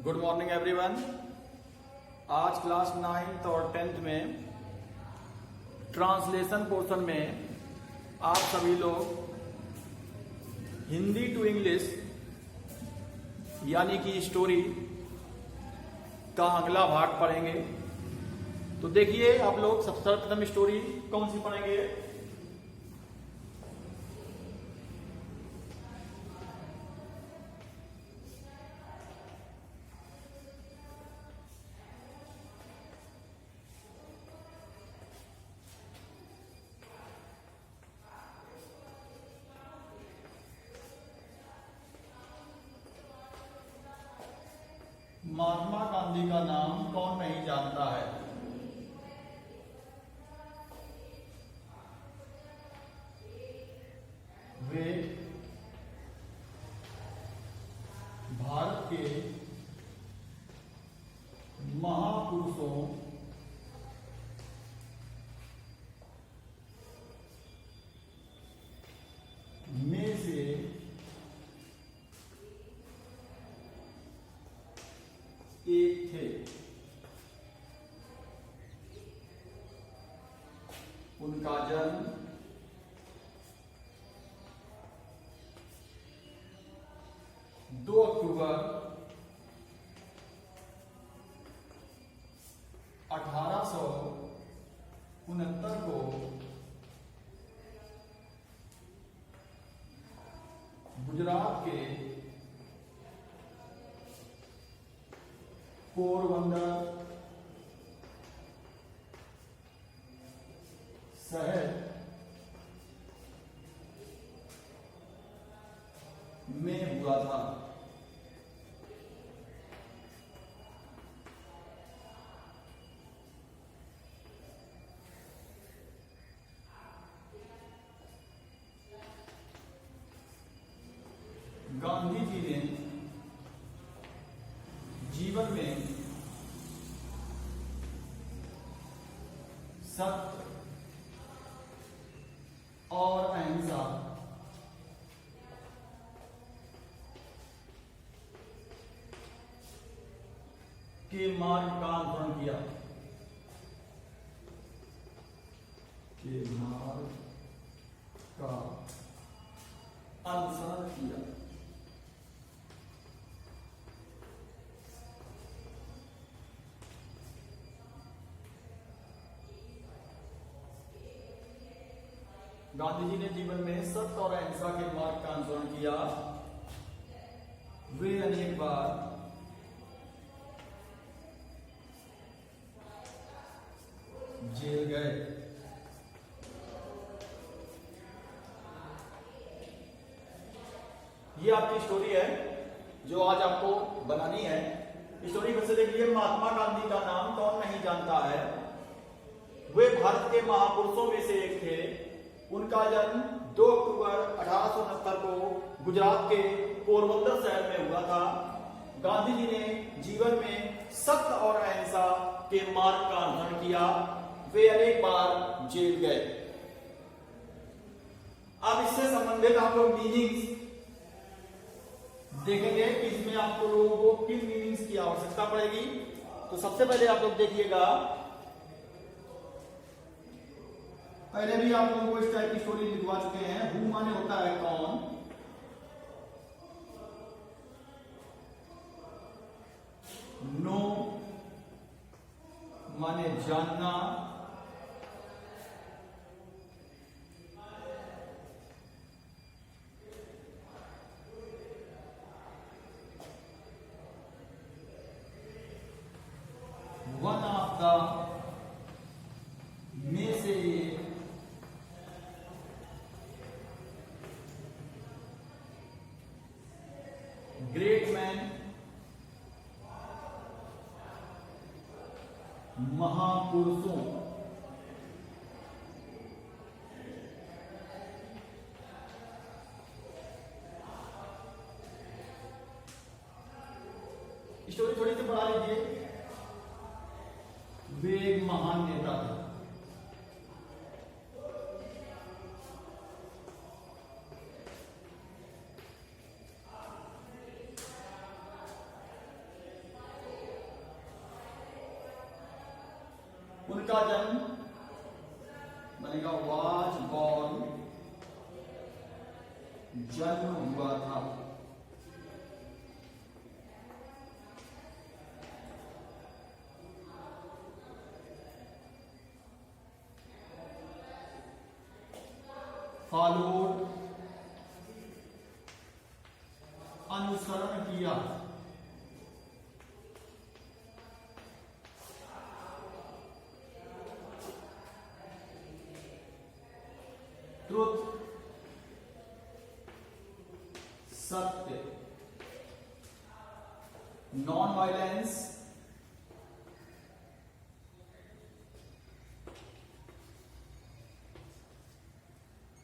Good morning everyone. आज class 9th और 10th में ट्रांसलेशन पोर्शन में आप सभी लोग हिंदी टू इंग्लिश यानी कि स्टोरी का अगला भाग पढ़ेंगे। तो देखिए आप लोग सबसे सर्वप्रथम स्टोरी कौन सी पढ़ेंगे? महात्मा गांधी का नाम कौन नहीं जानता है? वे भारत के महापुरुषों में से एक थे। उनका जन्म 2 अक्टूबर 1869 को गुजरात के पोरबंदर शहर में हुआ था। गांधी जी ने जीवन में सत्य और अहिंसा के मार्ग का अनुसरण किया। गांधी जी ने जीवन में सत्य और अहिंसा के मार्ग का अनुसरण किया। वे अनेक बार जेल गए। ये आपकी स्टोरी है जो आज आपको बनानी है। स्टोरी फिर से देखिए। महात्मा गांधी का नाम कौन नहीं जानता है? वे भारत के महापुरुषों में से एक थे। उनका जन्म 2 अक्टूबर 1869 को गुजरात के पोरबंदर शहर में हुआ था। गांधी जी ने जीवन में सत्य और अहिंसा के मार्ग का अनुसरण किया। वे अनेक बार जेल गए। अब इससे संबंधित आप लोग मीनिंग्स देखेंगे कि इसमें आपको लोगों को किन मीनिंग्स की आवश्यकता पड़ेगी। तो सबसे पहले आप लोग देखिएगा, पहले भी आप लोगों को इस टाइप की स्टोरी लिखवा चुके हैं। हु माने होता है कौन, नो माने जानना, वन ऑफ द में से ग्रेट मैन महापुरुषों, स्टोरी थोड़ी सी बढ़ा लीजिए। वे एक महान नेता थे। उनका जन्म बनेगा वाज बॉर्न, जन्म हुआ था। फॉलोड, अनुसरण किया। ट्रुथ, सत्य। नॉन वायलेंस,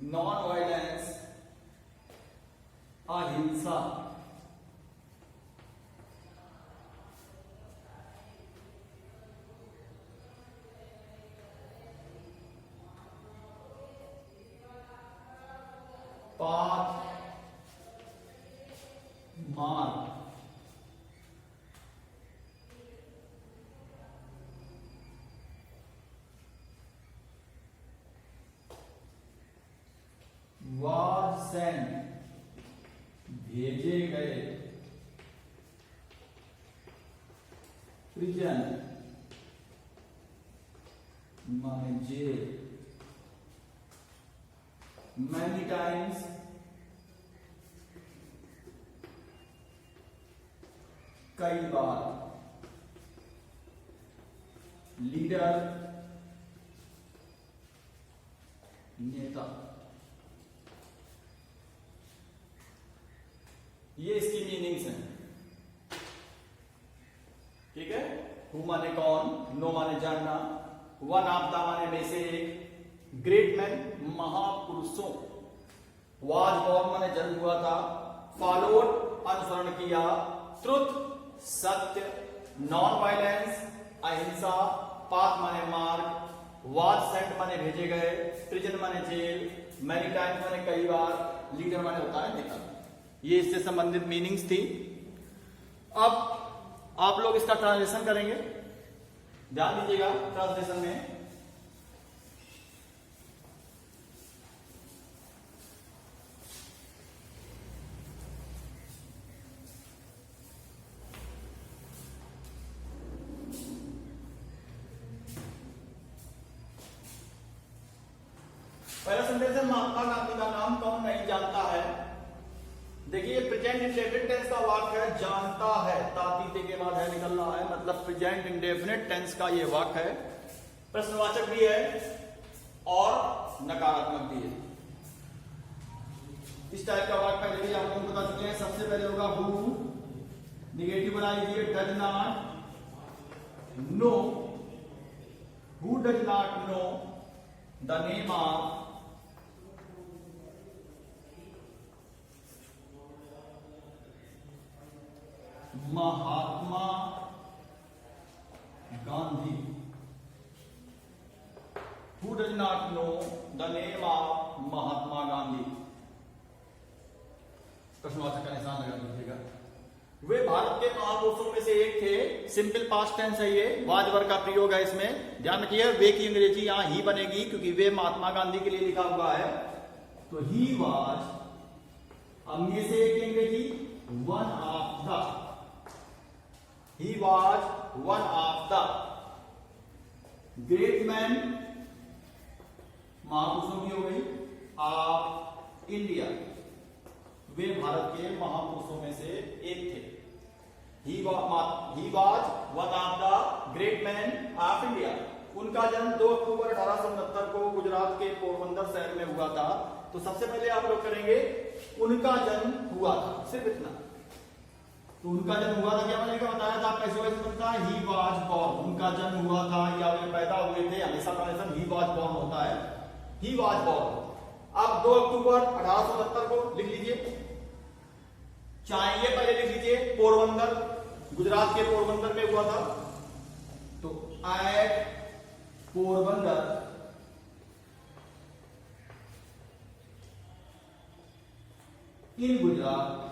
नॉन वायलेंस, अहिंसा। पाथ, मार्ग। वाज सेंट, भेजे गए। प्रिजन, माने जेल। मैनी टाइम्स, कई बार। लीडर, नेता। ये इसकी मीनिंग्स हैं, ठीक है। हु माने कौन, नो माने जानना, वन ऑफ द माने में से एक, ग्रेट मैन महापुरुषों, वाज बॉर्न माने जन्म हुआ था, फॉलोड अनुसरण किया, ट्रुथ सत्य, नॉन वायलेंस अहिंसा, पाथ माने मार्ग, वाज सेंट माने भेजे गए, प्रिजन माने जेल, मैनी टाइम्स माने कई बार, लीडर माने होता है नेता। ये इससे संबंधित मीनिंग्स थी। अब आप लोग इसका ट्रांसलेशन करेंगे, ध्यान दीजिएगा ट्रांसलेशन में। पहला सेंटेंस है महात्मा गांधी का नाम कौन नहीं जानता है। देखिए प्रेजेंट इंडेफिनिट टेंस का वाक्य है, जानता है, तातीते के बाद है निकल रहा है, मतलब प्रेजेंट इंडेफिनिट टेंस का ये वाक्य है। प्रश्नवाचक भी है और नकारात्मक भी है। इस टाइप का वाक्य पहले भी आप लोगों को बता चुके हैं। सबसे पहले होगा हु, निगेटिव बना लीजिए, does not know, who does not know the name of Mahatma Gandhi, who does not know the name of Mahatma Gandhi. प्रश्नवाचक का निशान लगा दीजिएगा। वे भारत के महापुरुषों में से एक थे। सिंपल पास्ट टेंस है ये, वाज वर्ब का प्रयोग है इसमें। ध्यान रखिए वे की अंग्रेजी यहां ही बनेगी क्योंकि वे महात्मा गांधी के लिए लिखा हुआ है। तो ही वाज, अब में से एक की अंग्रेजी one of the, he was one of the great men, महापुरुषों की हो गई, ऑफ इंडिया, वे भारत के महापुरुषों में से एक थे। he was one of the great men of India। उनका जन्म 2 अक्टूबर 1869 को गुजरात के पोरबंदर शहर में हुआ था। तो सबसे पहले आप लोग करेंगे उनका जन्म हुआ था, सिर्फ इतना। तो उनका जन्म हुआ था क्या बनेगा, बताया था कैसे वैसे बनता है, ही वाज बॉर्न, उनका जन्म हुआ था या वे पैदा हुए थे, हमेशा ट्रांसलेशन ही वाज बॉर्न होता है, ही वाज बॉर्न। अब 2 अक्टूबर 1869 को लिख लीजिए, चाहे ये पहले लिख लीजिए पोरबंदर, गुजरात के पोरबंदर में हुआ था। तो eight Porbandar in Gujarat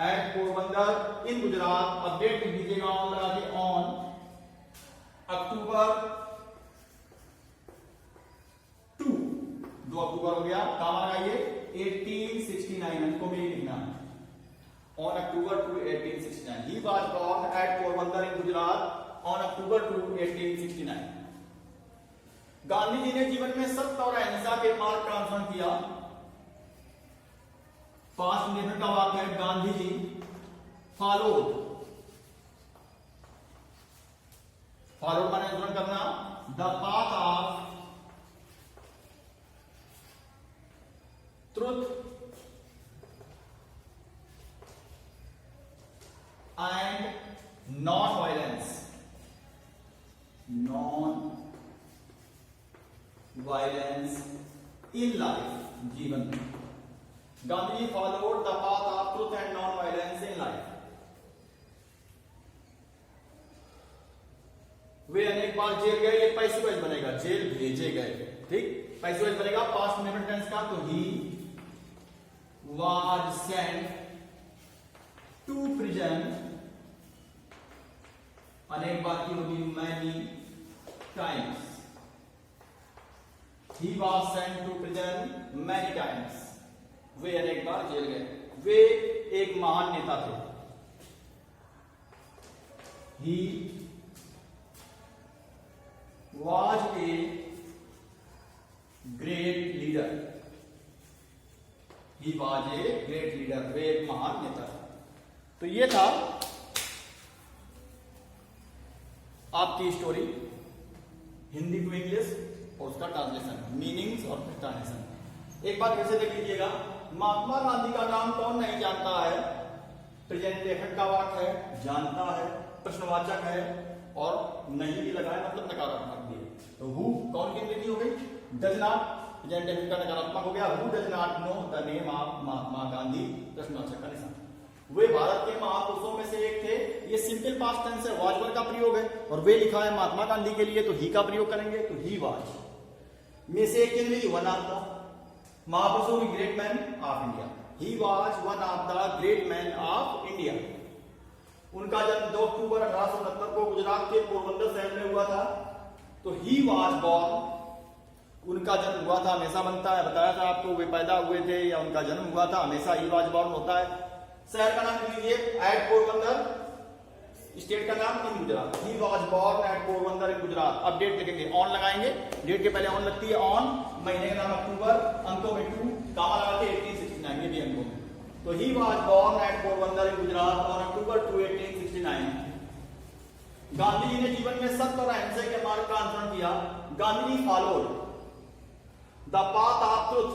eight Porbandar in Gujarat, update लिख दीजिएगा ऑन लगा के, ऑन अक्टूबर 2, 2 अक्टूबर हो गया, काम लगाइए 1869, हमको भी लिखना है, on October 2 1869, he was born at Porbandar in Gujarat on October 2 1869। Gandhi ji ने जीवन में सत्य और अहिंसा के मार्ग का अनुसरण किया। पास्ट इंडेफिनिट का वाक्य है, गांधी जी फॉलोड, फॉलोड माने अनुसरण करना, the path of truth and nonviolence, nonviolence in life, जीवन में Gandhi ji followed the path of truth and nonviolence in life. वे अनेक बार जेल गए, ये पैसिव वॉइस बनेगा, जेल भेजे गए, ठीक, पैसिव वॉइस बनेगा पास्ट इंडेफिनिट टेंस का, तो he was sent to prison, अनेक बार की होगी many times, he was sent to prison many times, वे अनेक बार जेल गए, वे एक महान नेता थे, he was a great leader, he was a great leader, वे एक महान नेता थे। तो ये था आपकी स्टोरी, हिंदी टू इंग्लिश और उसका ट्रांसलेशन, मीनिंग्स और ट्रांसलेशन। एक बार फिर से देख लीजिएगा, महात्मा गांधी का नाम कौन नहीं जानता है, प्रेजेंट इंडेफिनिट का वाक्य है, जानता है, प्रश्नवाचक है और नहीं भी लगा है, मतलब नकारात्मक भी है। तो हु कौन की इंग्लिश हो गई, डज नॉट, प्रेजेंट इंडेफिनिट का नकारात्मक हो गया, who does not know the name of Mahatma Gandhi, प्रश्नवाचक का निशान। वे भारत के महापुरुषों में से एक थे, ये सिंपल पास्ट टेंस है, वाज वर का प्रयोग है, और वे लिखा है महात्मा गांधी के लिए, तो ही का प्रयोग करेंगे, तो ही वाज में से एक नहीं, वन ऑफ द महापुरुषों की great man of India, he was one of the great man of India. उनका जन्म 2 अक्टूबर 1869 को गुजरात के पोरबंदर शहर में हुआ था, तो ही वाज बॉर्न, उनका जन्म हुआ था, हमेशा बनता है, बताया था आपको, वे पैदा हुए थे या उनका जन्म हुआ था, हमेशा ही वाज बॉर्न होता है। शहर का नाम लीजिए एट पोरबंदर, स्टेट का नाम in Gujarat, he was born at Porbandar in Gujarat. अब डेट लिखेंगे, ऑन लगाएंगे, डेट के पहले ऑन लगती है, ऑन, महीने का नाम अक्टूबर, अंकों में 2, कामा लगा के 1869, ये भी अंकों में, तो he was born at Porbandar in Gujarat on October 2 1869। Gandhi ji ने जीवन में सत्य और अहिंसा के मार्ग का अनुसरण किया। Gandhi ji followed the path of truth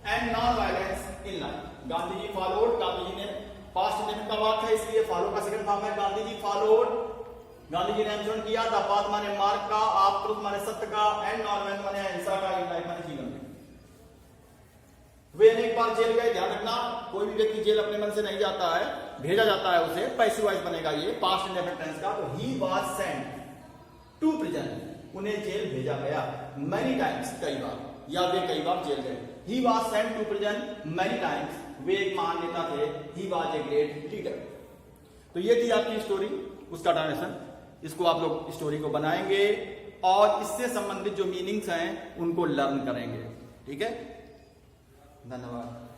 and nonviolence in life. Gandhi ji followed, Gandhi ji ने पास्ट इंडेफिनिट का वाक्य है, इसलिए फॉलो का सेकंड फॉर्म है, गांधी जी फॉलोड, गांधी जी ने अनुसरण किया, द पाथ माने मार्ग का, ऑफ ट्रुथ माने सत्य का, एंड नॉन वायलेंस माने अहिंसा का, इन लाइफ माने जीवन में। वे अनेक बार जेल गए, ध्यान रखना, कोई भी व्यक्ति जेल अपने मन से नहीं जाता है, भेजा जाता है उसे, पैसिव वॉइस बनेगा ये पास्ट इंडेफिनिट टेंस का, तो he was sent to prison, उन्हें जेल भेजा गया, मैनी टाइम्स, कई बार, या वे कई बार जेल गए। He was sent to prison many times, वे एक महान नेता थे, he was a great leader. तो ये थी आपकी स्टोरी, उसका ट्रांसलेशन, इसको आप लोग स्टोरी को बनाएंगे और इससे संबंधित जो मीनिंग्स हैं उनको लर्न करेंगे, ठीक है, धन्यवाद।